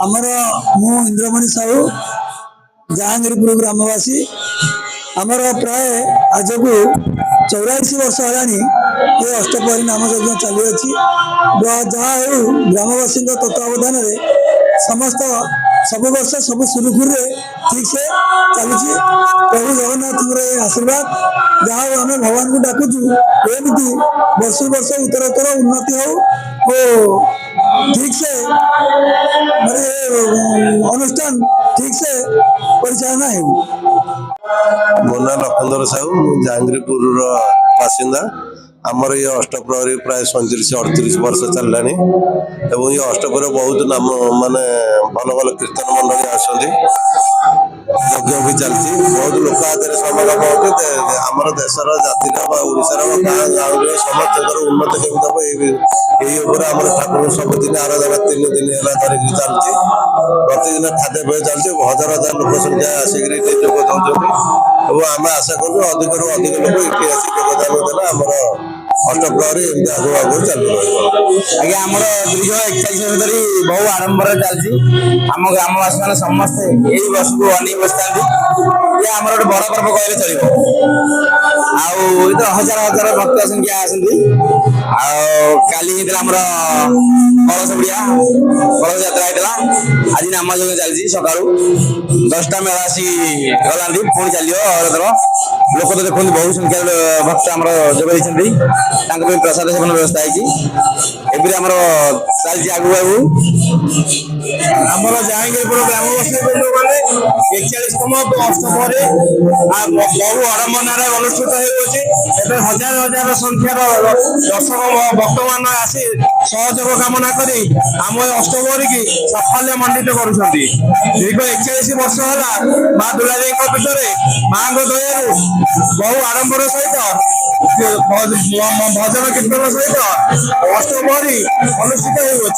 आमर मु इंद्रमणि साहू जहांगीरपुर ग्रामवासी आमर प्राय आज को 84 वर्ष है अष्टप्रहरी नाम यज्ञ चली जहाँ ग्रामवासी तत्वावधान समस्त सब वर्ष सब सुरुखुर ठीक से चली प्रभु जगन्नाथ आशीर्वाद जहाँ आम भगवान को डाकुचु एमती वर्ष वर्ष उत्तरोत्तर उन्नति हो ठीक से अनुष्ठान ठीक से परिचालना है। मो ना लखनदर साहू जहांगीरपुर बासिंदा आमर ये अष्टप्रहरी प्राय 37-38 वर्ष चलला एवं ये अष्टप्रहरी बहुत नाम माने भल भल कीर्तन मंडली आसती यज्ञ भी चलती बहुत लोक आदि समागम होते आमर देशर जातिर ओडार गाँ गाँव समस्त उन्नति केमी हम ठाकुर सबुदिन आराधना 3 दिन है धरिकी चलती प्रतिदिन खाद्यपेय चलती हजार हजार लोक संख्या आसिक जोग दौरान आम आशा करूँ अधिक रू अधिक लोग ये आसिक योगदान देना आमर अष्टप्रहरी एमती आगु आगु चलू आज्ञा आमर दीर्घ 41 वर्ष धरी बहु आडंबर चलती आम ग्रामवासी मैंने समस्ते यही वर्ष को अनेक बसता ये आमर गोटे बड़ पर्व कहले चलो हजार हजार भक्त संख्या आसती काली आमर कलश बुढ़िया कलश यात्रा होता आज नाम यज्ञ चलती सका 10टा मेला आसी गला पुणी चलो लोक तो देखते बहु संख्या भक्त आम जोड़ी प्रसाद सेवन व्यवस्था है आमर चलती आगु आगु आमर जहांगीरपुर ग्रामवासी गले 41तम अष्टप्रहरी बहु आडम्बनार अनुष्ठित हो हजार हजार संख्यार दर्शक भक्त मान आसी सहयोग कामना कर आम अष्टप्रहरी की साफल्य मंडित कर दीर्घ 41 वर्ष है माँ दुलारी पीठर माँ दया बहु आडंबर सहित भजन कीर्तन सहित अष्टप्रहरी अनुष्ठित हो।